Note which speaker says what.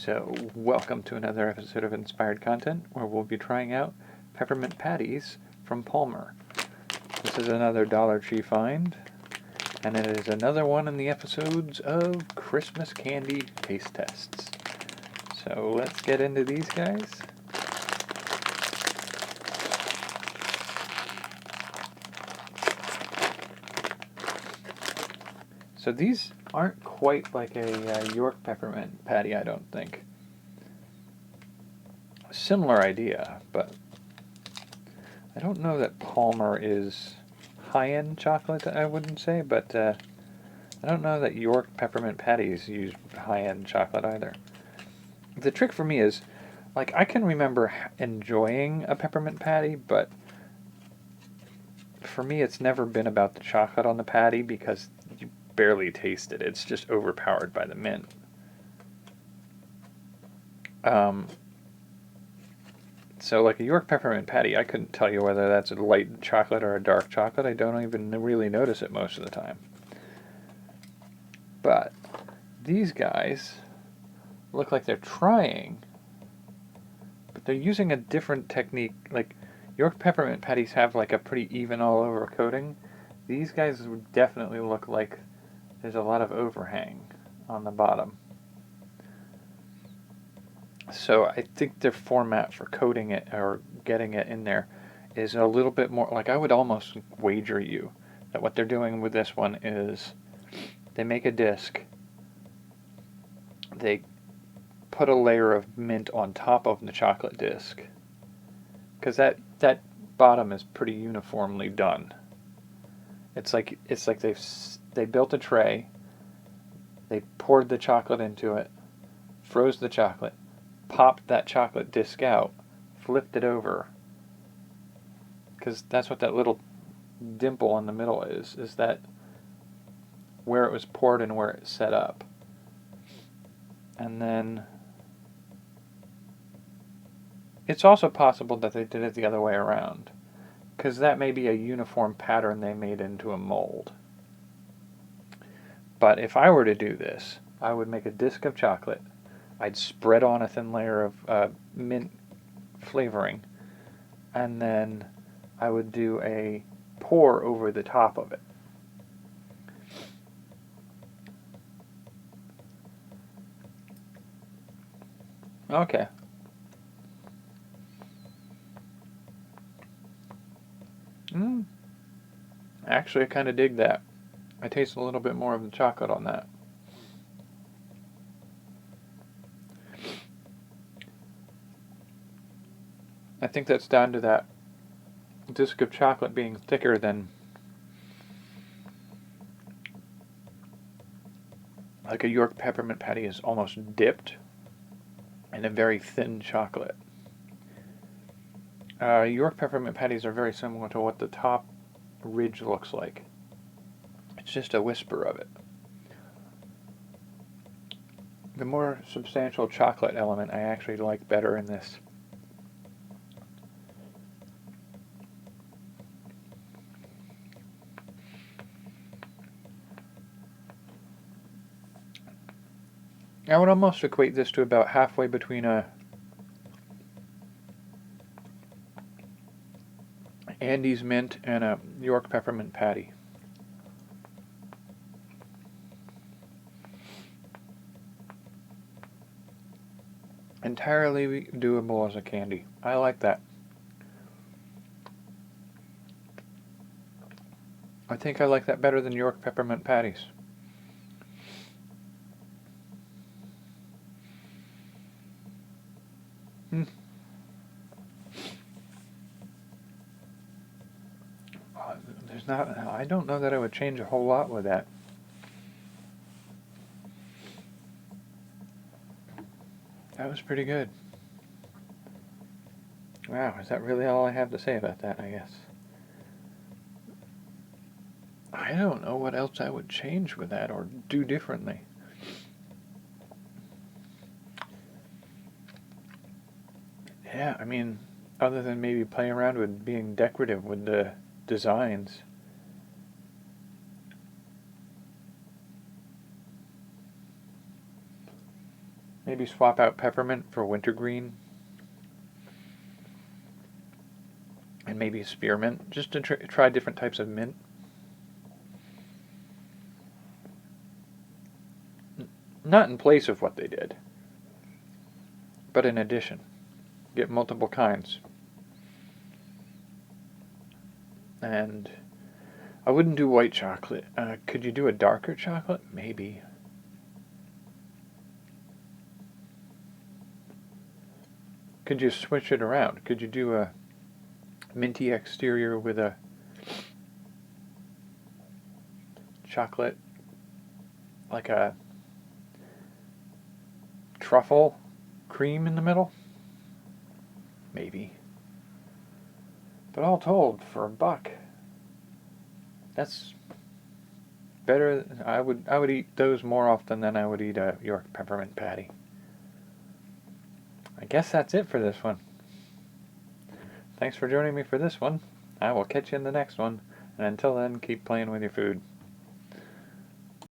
Speaker 1: So, welcome to another episode of Inspired Content, where we'll be trying out Peppermint Patties from Palmer. This is another Dollar Tree find, and it is another one in the episodes of Christmas candy taste tests. So, let's get into these guys. So these aren't quite like a York Peppermint Patty, I don't think. Similar idea, but I don't know that Palmer is high-end chocolate, I wouldn't say, but I don't know that York Peppermint Patties use high-end chocolate either. The trick for me is, like, I can remember enjoying a peppermint patty, but for me it's never been about the chocolate on the patty because you barely taste it. It's just overpowered by the mint. So like a York Peppermint Patty, I couldn't tell you whether that's a light chocolate or a dark chocolate. I don't even really notice it most of the time. But these guys look like they're trying, but they're using a different technique. Like York Peppermint Patties have like a pretty even all over coating. These guys would definitely look like there's a lot of overhang on the bottom. So I think their format for coating it or getting it in there is a little bit more, like I would almost wager you that what they're doing with this one is they make a disc, they put a layer of mint on top of the chocolate disc, because that bottom is pretty uniformly done. It's like they built a tray, they poured the chocolate into it, froze the chocolate, popped that chocolate disc out, flipped it over, because that's what that little dimple in the middle is that where it was poured and where it's set up. And then it's also possible that they did it the other way around, because that may be a uniform pattern they made into a mold. But if I were to do this, I would make a disc of chocolate, I'd spread on a thin layer of mint flavoring, and then I would do a pour over the top of it. Okay. Actually, I kind of dig that. I taste a little bit more of the chocolate on that. I think that's down to that disc of chocolate being thicker than like a York Peppermint Patty is almost dipped in a very thin chocolate. York Peppermint Patties are very similar to what the top ridge looks like. It's just a whisper of it. The more substantial chocolate element I actually like better in this. I would almost equate this to about halfway between a Andes Mint and a York Peppermint Patty. Entirely doable as a candy. I like that. I think I like that better than York Peppermint Patties. I don't know that I would change a whole lot with that. That was pretty good. Wow, is that really all I have to say about that, I guess? I don't know what else I would change with that or do differently. Yeah, I mean, other than maybe play around with being decorative with the designs. Maybe swap out peppermint for wintergreen. And maybe spearmint, just to try different types of mint. Not in place of what they did, but in addition. Get multiple kinds. And I wouldn't do white chocolate. Could you do a darker chocolate? Maybe. Could you switch it around? Could you do a minty exterior with a chocolate, like a truffle cream in the middle? Maybe. But all told, for $1, that's better. I would eat those more often than I would eat a York Peppermint Patty. I guess that's it for this one. Thanks for joining me for this one. I will catch you in the next one, and until then, keep playing with your food.